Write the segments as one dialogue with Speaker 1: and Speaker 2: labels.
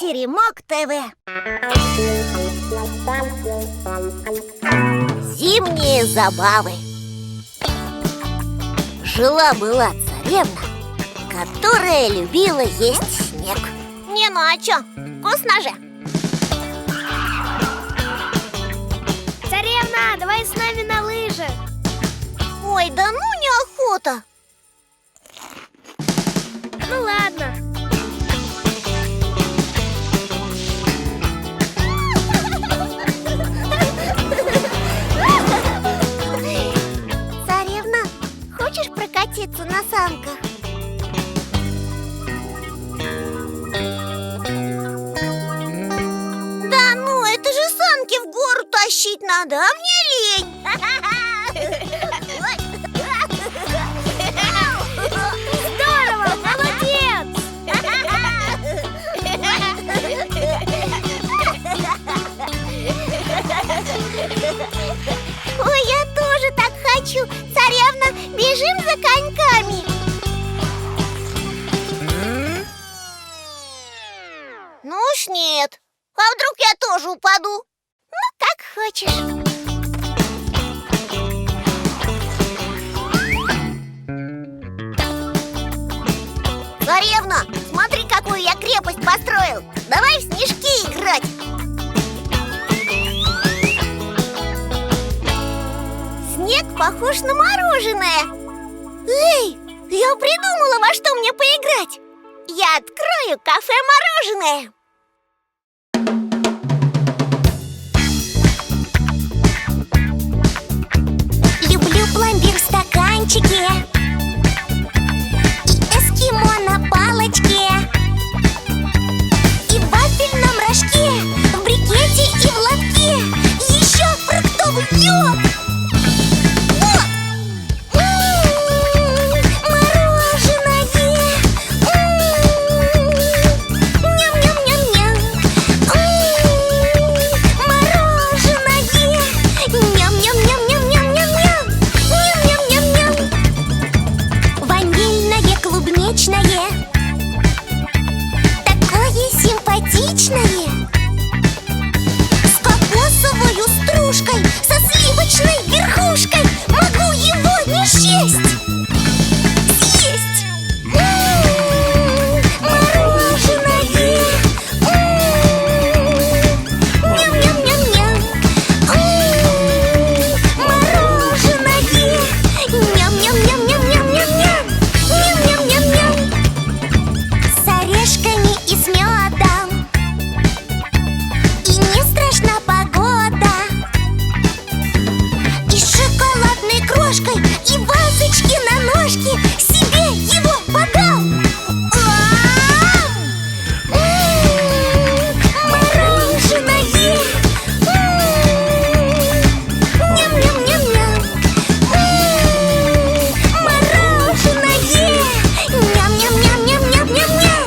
Speaker 1: Теремок ТВ. Зимние забавы. Жила-была царевна, которая любила есть снег. Не, ну а чё? Вкусно же.
Speaker 2: Царевна, давай с нами на лыжи.
Speaker 1: Ой, да ну неохота.
Speaker 2: Ну ладно.
Speaker 1: Царевна, хочешь прокатиться на санках? Да ну, это же санки в гору тащить надо, а мне лень.
Speaker 2: Здорово, молодец!
Speaker 1: Ой, я тоже так хочу. Царевна, бежим за коньками. Ну уж нет. А вдруг я тоже упаду? Ну, как хочешь. Царевна, смотри, какую я крепость построил. Давай в снежки играть. Снег похож на мороженое. Эй, я придумала, во что мне поиграть. Я открою кафе-мороженое. Люблю пломбир в стаканчике и эскимо на палочке, и в вафельном рожке, в брикете и в лотке, еще фруктовый лед. Такое симпатичное, с кокосовой стружкой, со сливочной верхушкой. Могу его не счесть. Съесть! Мороженое! Ням-ням-ням-ням! Мороженое! Ням-ням-ням-ням-ням-ням-ням! Ням-ням-ням-ням! С орешками и с медом, и не страшна погода, и с шоколадной крошкой, и вазочки на ножки. Себе его подал. Мороженое! Ням-ням-ням-ням! Мороженое! Ням-ням-ням-ням-ням-ням-ням!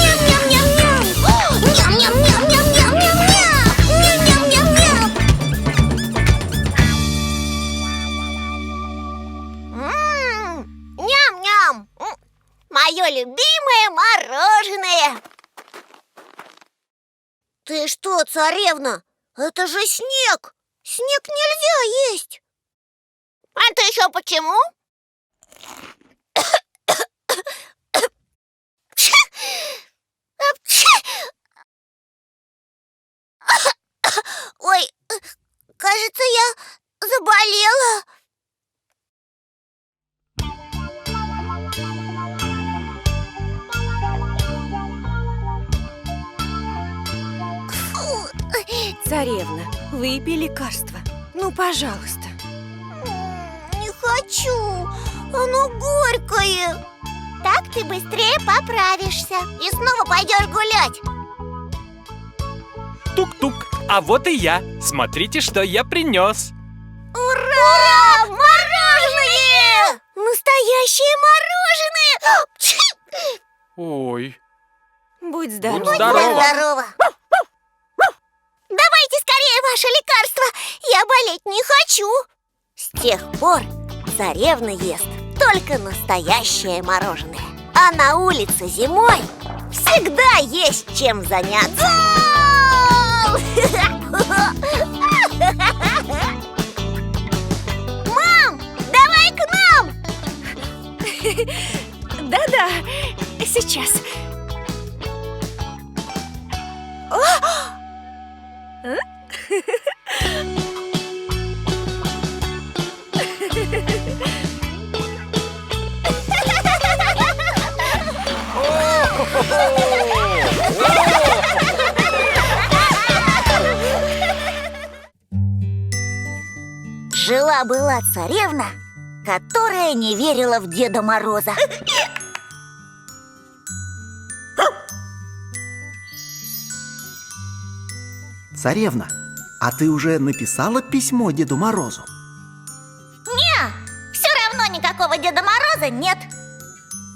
Speaker 1: Ням-ням-ням-ням! Ням-ням-ням-ням-ням-ням! Ням-ням! Мое любимое мороженое! Ты что, царевна? Это же снег! Снег нельзя есть! А это еще почему? Ой, кажется, я заболела. Фу.
Speaker 3: Царевна, выпей лекарство. Ну, пожалуйста.
Speaker 1: Не хочу, оно горькое. Так ты быстрее поправишься и снова пойдешь гулять.
Speaker 4: Тук-тук, а вот и я. Смотрите, что я принес.
Speaker 1: Ура! Мороженое! Настоящее мороженое!
Speaker 4: Ой,
Speaker 3: Будь здоров.
Speaker 4: Будь здорова.
Speaker 1: Здорово! Давайте скорее ваше лекарство! Я болеть не хочу! С тех пор царевна ест только настоящее мороженое. А на улице зимой всегда меня есть чем заняться. Мам, давай к нам!
Speaker 3: Да-да, сейчас.
Speaker 1: Жила-была царевна, которая не верила в Деда Мороза.
Speaker 5: Царевна, а ты уже написала письмо Деду Морозу?
Speaker 1: Все равно никакого Деда Мороза нет.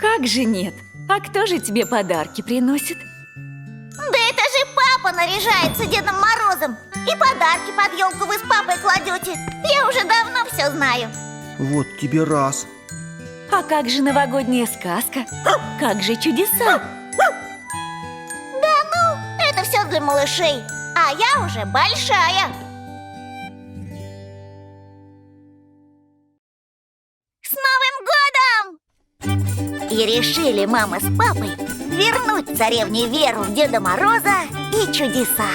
Speaker 3: Как же нет? А кто же тебе подарки приносит?
Speaker 1: Да это же папа наряжается Дедом Морозом. И подарки под елку вы с папой кладете. Я уже давно все знаю.
Speaker 5: Вот тебе раз.
Speaker 3: А как же новогодняя сказка? Как же чудеса?
Speaker 1: Это все для малышей. А я уже большая. С Новым годом! И решили мама с папой вернуть царевне веру в Деда Мороза и чудеса.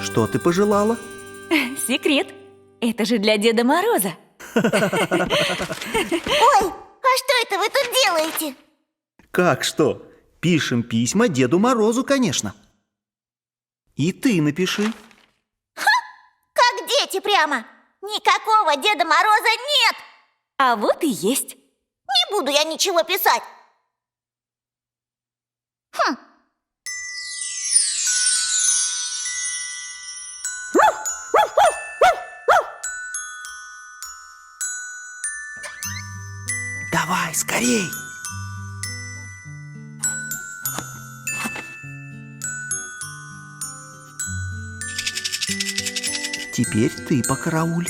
Speaker 5: Что ты пожелала?
Speaker 3: Секрет. Это же для Деда Мороза.
Speaker 1: Ой, а что это вы тут делаете?
Speaker 5: Как что? Пишем письма Деду Морозу, конечно. И ты напиши.
Speaker 1: Как дети прямо. Никакого Деда Мороза нет.
Speaker 3: А вот и есть.
Speaker 1: Не буду я ничего писать.
Speaker 5: Давай, скорей! Теперь ты покарауль.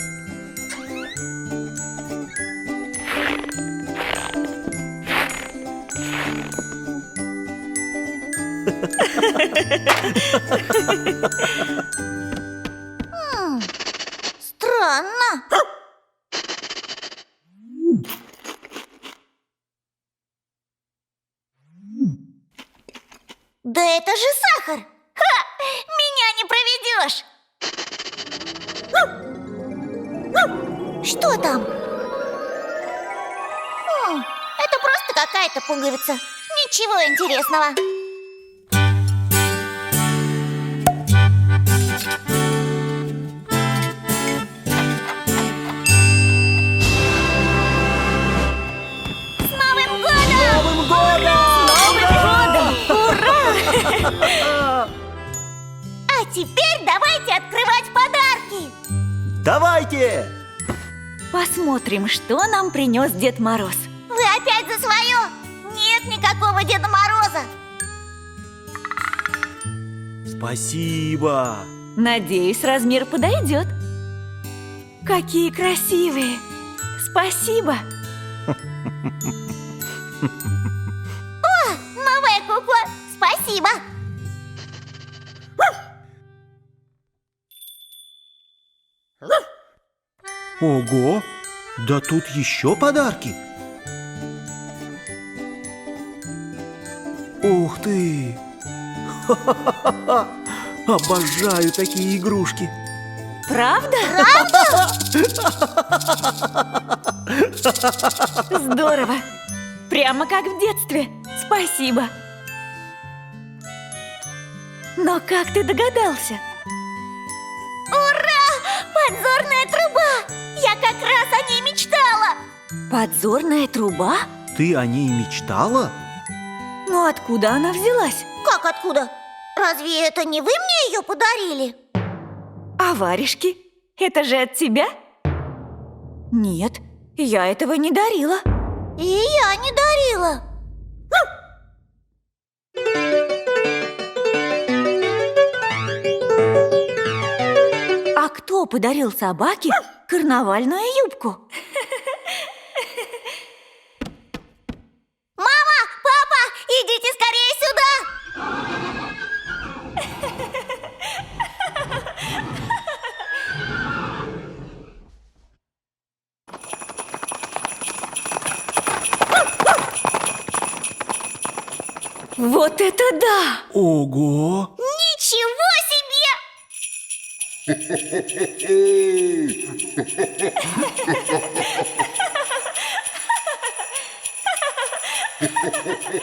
Speaker 1: Странно. Да это же сахар! Ха! Меня не проведешь! Что там? Это просто какая-то пуговица. Ничего интересного. С Новым годом! А теперь давайте открывать подарки!
Speaker 5: Давайте!
Speaker 3: Посмотрим, что нам принес Дед Мороз.
Speaker 1: Вы опять за свое? Нет никакого Деда Мороза!
Speaker 5: Спасибо!
Speaker 3: Надеюсь, размер подойдет. Какие красивые! Спасибо!
Speaker 1: Новая кукла! Спасибо!
Speaker 5: Ого! Да тут еще подарки! Ух ты! Ха-ха-ха-ха! Обожаю такие игрушки!
Speaker 3: Правда? Здорово! Прямо как в детстве. Спасибо. Но как ты догадался?
Speaker 1: Подзорная труба! Я как раз о ней мечтала!
Speaker 3: Подзорная труба?
Speaker 5: Ты о ней мечтала?
Speaker 3: Но откуда она взялась?
Speaker 1: Как откуда? Разве это не вы мне ее подарили?
Speaker 3: А варежки? Это же от тебя? Нет, я этого не дарила.
Speaker 1: И я не дарила.
Speaker 3: кто подарил собаке карнавальную юбку?
Speaker 1: Мама, папа, идите скорее сюда!
Speaker 3: Вот это да!
Speaker 5: Ого!
Speaker 1: Ничего себе!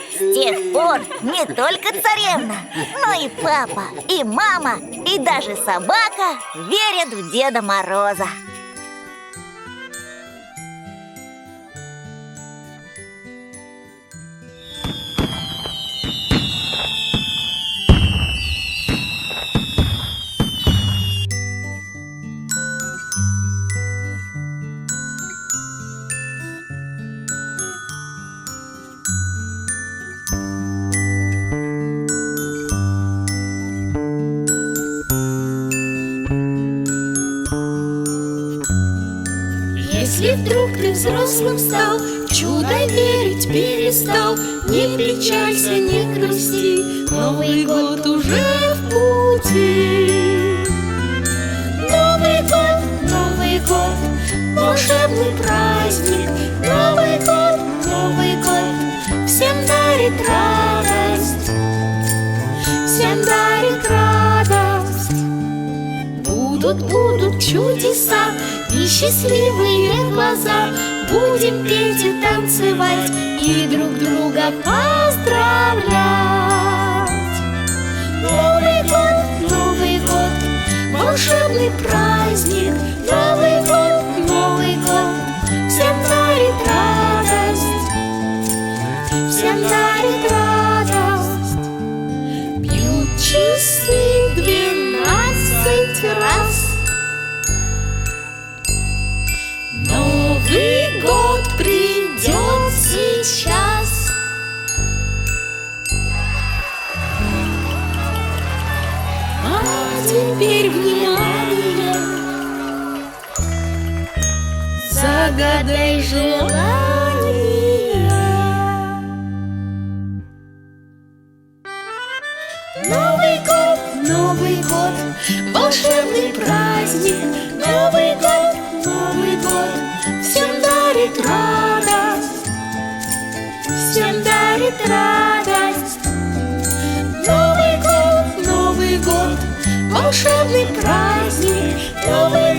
Speaker 1: С тех пор не только царевна, но и папа, и мама, и даже собака верят в Деда Мороза.
Speaker 2: Если вдруг ты взрослым стал, в чудо верить перестал, не печалься, не грусти, Новый год уже в пути. Новый год, волшебный праздник, Новый год, всем дарит радость, всем дарит радость. Будут чудеса и счастливые глаза, будем петь и танцевать и друг друга поздравлять. Новый год, волшебный праздник, Новый год, всем дарит радость, всем дарит радость. Бьют часы 12 раз. Новый год придет сейчас. А теперь внимание, загадай желание. Новый год, волшебный праздник, Новый год, всем дарит радость, всем дарит радость. Новый год, волшебный праздник, Новый